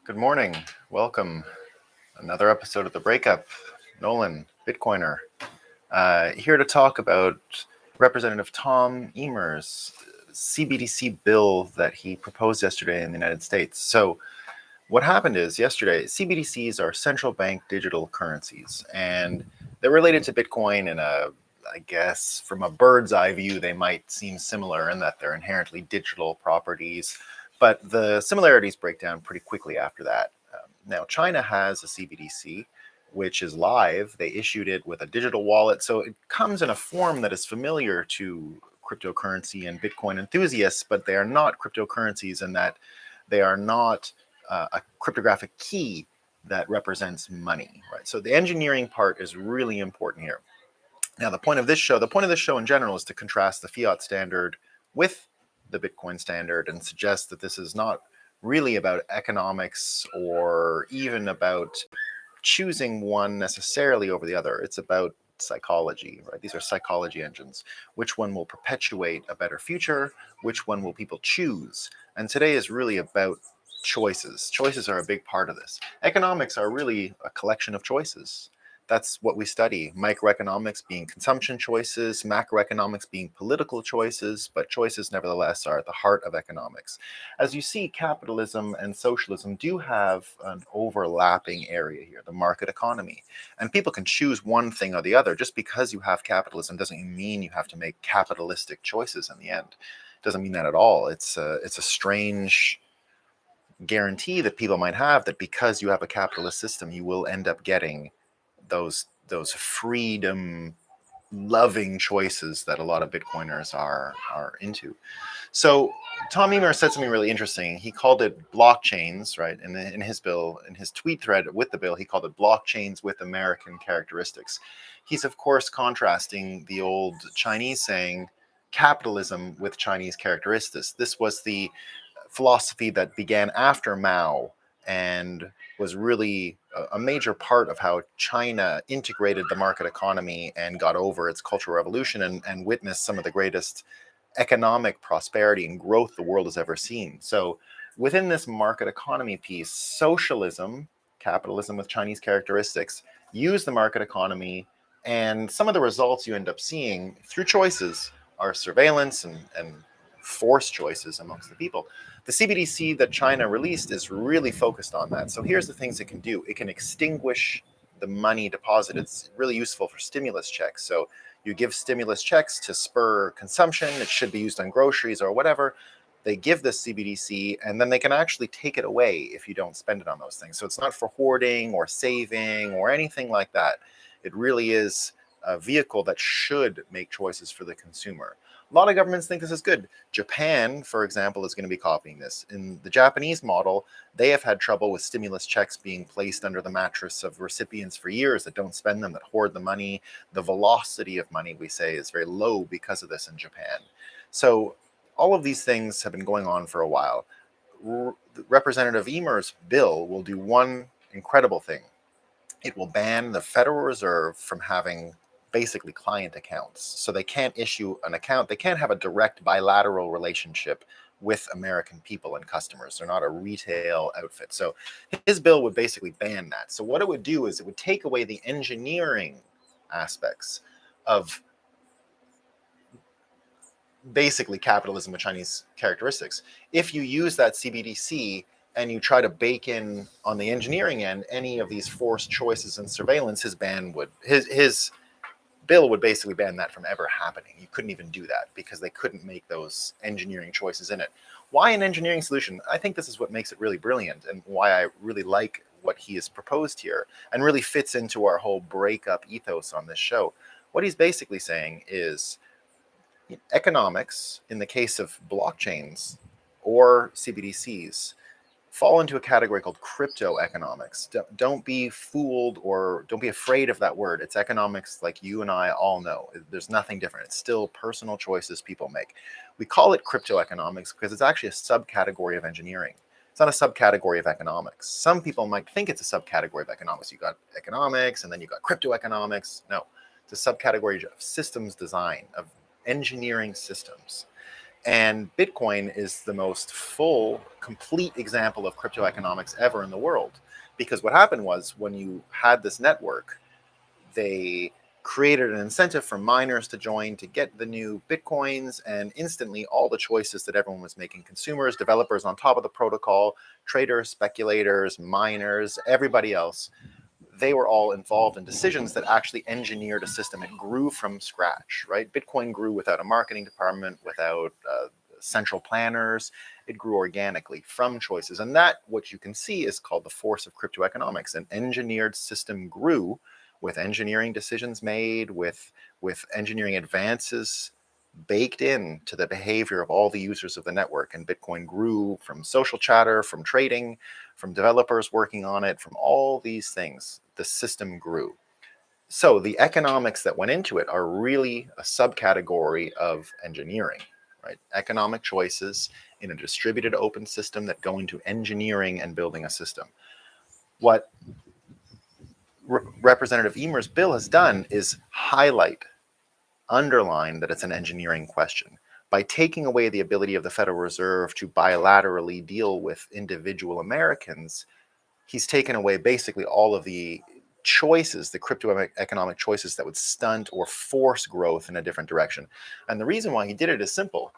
Good morning. Welcome. Another episode of The Breakup. Nolan, Bitcoiner, here to talk about Representative Tom Emmer's CBDC bill that he proposed yesterday in the United States. So, what happened is yesterday, CBDCs are central bank digital currencies, and they're related to Bitcoin in I guess, from a bird's eye view, they might seem similar in that they're inherently digital properties, but the similarities break down pretty quickly after that. Now, China has a CBDC, which is live. They issued it with a digital wallet, so it comes in a form that is familiar to cryptocurrency and Bitcoin enthusiasts, but they are not cryptocurrencies in that they are not a cryptographic key that represents money, right? So the engineering part is really important here. Now, the point of this show in general is to contrast the fiat standard with the Bitcoin standard and suggest that this is not really about economics or even about choosing one necessarily over the other. It's about psychology, right? These are psychology engines. Which one will perpetuate a better future? Which one will people choose? And today is really about choices. Choices are a big part of this. Economics are really a collection of choices. That's what we study. Microeconomics being consumption choices, macroeconomics being political choices, but choices nevertheless are at the heart of economics. As you see, capitalism and socialism do have an overlapping area here, the market economy. And people can choose one thing or the other. Just because you have capitalism doesn't mean you have to make capitalistic choices in the end. It doesn't mean that at all. It's a strange guarantee that people might have that because you have a capitalist system, you will end up getting those freedom loving choices that a lot of Bitcoiners are into. So Tom Emmer said something really interesting. He called it blockchains, right? In his bill, in his tweet thread with the bill, he called it blockchains with American characteristics. He's of course contrasting the old Chinese saying capitalism with Chinese characteristics. This was the philosophy that began after Mao and was really a major part of how China integrated the market economy and got over its Cultural Revolution and witnessed some of the greatest economic prosperity and growth the world has ever seen. So within this market economy piece, socialism, capitalism with Chinese characteristics, use the market economy, and some of the results you end up seeing through choices are surveillance and forced choices amongst the people. The CBDC that China released is really focused on that. So here's the things it can do. It can extinguish the money deposit. It's really useful for stimulus checks. So you give stimulus checks to spur consumption. It should be used on groceries or whatever. They give this CBDC and then they can actually take it away if you don't spend it on those things. So it's not for hoarding or saving or anything like that. It really is a vehicle that should make choices for the consumer. A lot of governments think this is good. Japan, for example, is going to be copying this. In the Japanese model, they have had trouble with stimulus checks being placed under the mattress of recipients for years that don't spend them, that hoard the money. The velocity of money, we say, is very low because of this in Japan. So all of these things have been going on for a while. Representative Emmer's bill will do one incredible thing. It will ban the Federal Reserve from having basically client accounts. So they can't issue an account. They can't have a direct bilateral relationship with American people and customers. They're not a retail outfit. So his bill would basically ban that. So what it would do is it would take away the engineering aspects of basically capitalism with Chinese characteristics. If you use that CBDC and you try to bake in on the engineering end any of these forced choices and surveillance, his bill would basically ban that from ever happening. You couldn't even do that because they couldn't make those engineering choices in it. Why an engineering solution? I think this is what makes it really brilliant and why I really like what he has proposed here and really fits into our whole breakup ethos on this show. What he's basically saying is economics, in the case of blockchains or CBDCs, fall into a category called crypto economics. Don't be fooled or don't be afraid of that word. It's economics like you and I all know. There's nothing different. It's still personal choices people make. We call it crypto economics because it's actually a subcategory of engineering. It's not a subcategory of economics. Some people might think it's a subcategory of economics. You got economics and then you got crypto economics. No, it's a subcategory of systems design, of engineering systems. And Bitcoin is the most full, complete example of crypto economics ever in the world. Because what happened was, when you had this network, they created an incentive for miners to join to get the new Bitcoins, and instantly all the choices that everyone was making, consumers, developers on top of the protocol, traders, speculators, miners, everybody else, they were all involved in decisions that actually engineered a system. It grew from scratch, right? Bitcoin grew without a marketing department, without central planners. It grew organically from choices. And that, what you can see, is called the force of crypto economics. An engineered system grew with engineering decisions made, with engineering advances baked in to the behavior of all the users of the network. And Bitcoin grew from social chatter, from trading, from developers working on it, from all these things. The system grew. So the economics that went into it are really a subcategory of engineering, right? Economic choices in a distributed open system that go into engineering and building a system. What Representative Emmer's bill has done is underline that it's an engineering question. By taking away the ability of the Federal Reserve to bilaterally deal with individual Americans, he's taken away basically all of the choices, the crypto economic choices that would stunt or force growth in a different direction. And the reason why he did it is simple.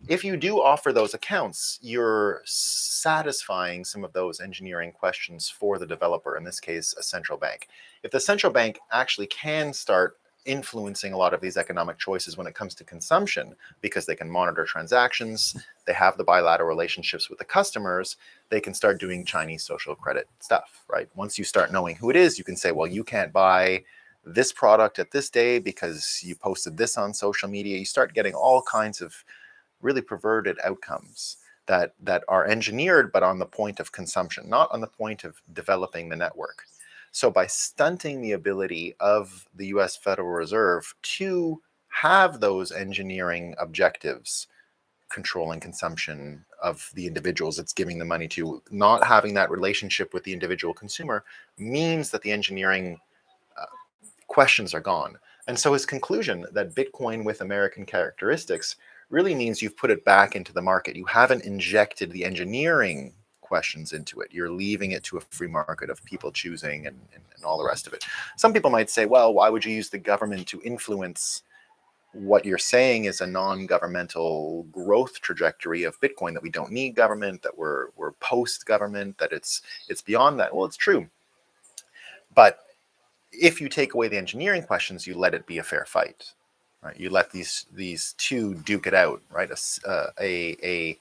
If you do offer those accounts, you're satisfying some of those engineering questions for the developer, in this case, a central bank. If the central bank actually can start influencing a lot of these economic choices when it comes to consumption, because they can monitor transactions, they have the bilateral relationships with the customers, they can start doing Chinese social credit stuff, right? Once you start knowing who it is, you can say, well, you can't buy this product at this day because you posted this on social media. You start getting all kinds of really perverted outcomes that are engineered, but on the point of consumption, not on the point of developing the network. So by stunting the ability of the US Federal Reserve to have those engineering objectives, controlling consumption of the individuals it's giving the money to, not having that relationship with the individual consumer, means that the engineering questions are gone. And so his conclusion that Bitcoin with American characteristics really means you've put it back into the market. You haven't injected the engineering questions into it. You're leaving it to a free market of people choosing and all the rest of it. Some people might say, well, why would you use the government to influence what you're saying is a non-governmental growth trajectory of Bitcoin, that we don't need government, that we're post-government, that it's beyond that? Well, it's true. But if you take away the engineering questions, you let it be a fair fight, right? You let these two duke it out, right? A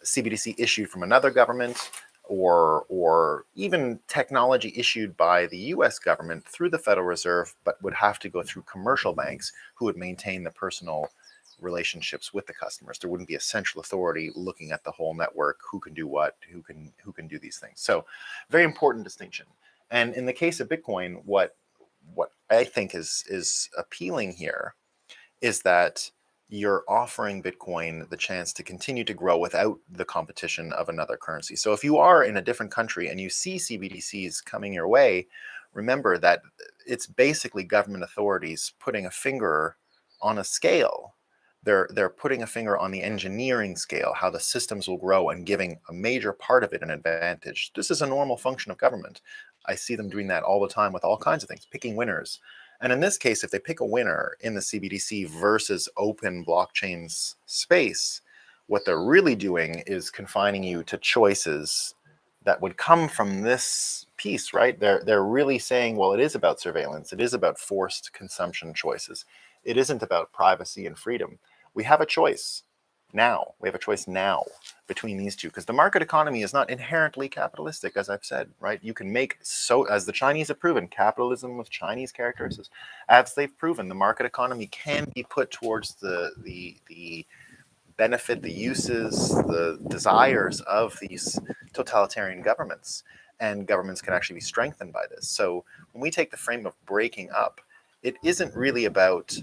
CBDC issued from another government, or even technology issued by the U.S. government through the Federal Reserve, but would have to go through commercial banks who would maintain the personal relationships with the customers. There wouldn't be a central authority looking at the whole network, who can do what, who can do these things. So, very important distinction. And in the case of Bitcoin, what I think is appealing here is that you're offering Bitcoin the chance to continue to grow without the competition of another currency. So if you are in a different country and you see CBDCs coming your way, remember that it's basically government authorities putting a finger on a scale. They're putting a finger on the engineering scale, how the systems will grow, and giving a major part of it an advantage. This is a normal function of government. I see them doing that all the time with all kinds of things, picking winners. And in this case, if they pick a winner in the CBDC versus open blockchains space, what they're really doing is confining you to choices that would come from this piece, right? They're really saying, well, it is about surveillance. It is about forced consumption choices. It isn't about privacy and freedom. We have a choice now. We have a choice now between these two, because the market economy is not inherently capitalistic, as I've said, right? You can make, so as the Chinese have proven, capitalism with Chinese characteristics, as they've proven, the market economy can be put towards the benefit, the uses, the desires of these totalitarian governments, and governments can actually be strengthened by this. So when we take the frame of breaking up, it isn't really about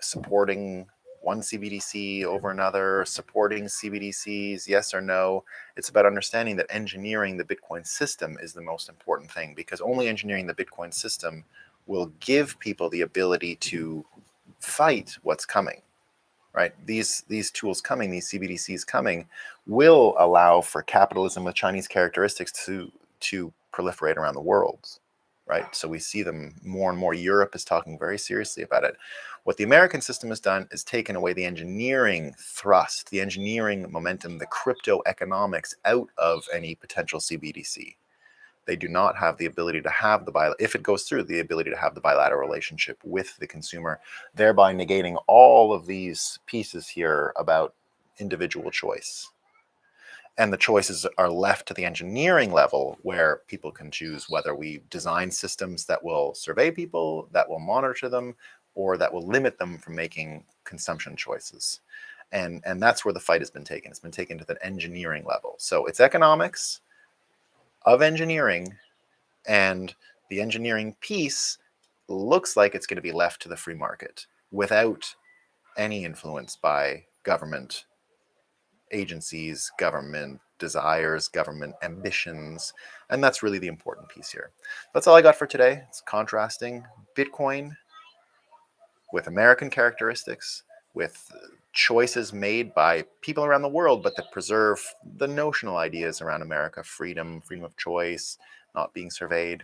supporting one CBDC over another, supporting CBDCs, yes or no. It's about understanding that engineering the Bitcoin system is the most important thing, because only engineering the Bitcoin system will give people the ability to fight what's coming, right? These tools coming, these CBDCs coming, will allow for capitalism with Chinese characteristics to proliferate around the world, right? So we see them more and more. Europe is talking very seriously about it. What the American system has done is taken away the engineering thrust, the engineering momentum, the crypto economics out of any potential CBDC. They do not have the ability to have if it goes through, the ability to have the bilateral relationship with the consumer, thereby negating all of these pieces here about individual choice. And the choices are left to the engineering level, where people can choose whether we design systems that will survey people, that will monitor them, or that will limit them from making consumption choices. And that's where the fight has been taken. It's been taken to the engineering level. So it's economics of engineering, and the engineering piece looks like it's going to be left to the free market without any influence by government agencies, government desires, government ambitions. And that's really the important piece here. That's all I got for today. It's contrasting Bitcoin with American characteristics, with choices made by people around the world, but that preserve the notional ideas around America: freedom, freedom of choice, not being surveyed.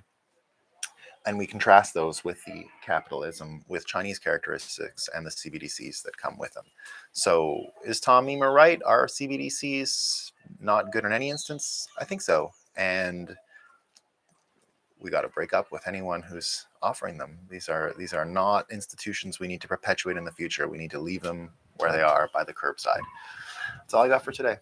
And we contrast those with the capitalism with Chinese characteristics and the CBDCs that come with them. So is Tom Emmer right? Are CBDCs not good in any instance? I think so. And we got to break up with anyone who's offering them. These are not institutions we need to perpetuate in the future. We need to leave them where they are, by the curbside. That's all I got for today.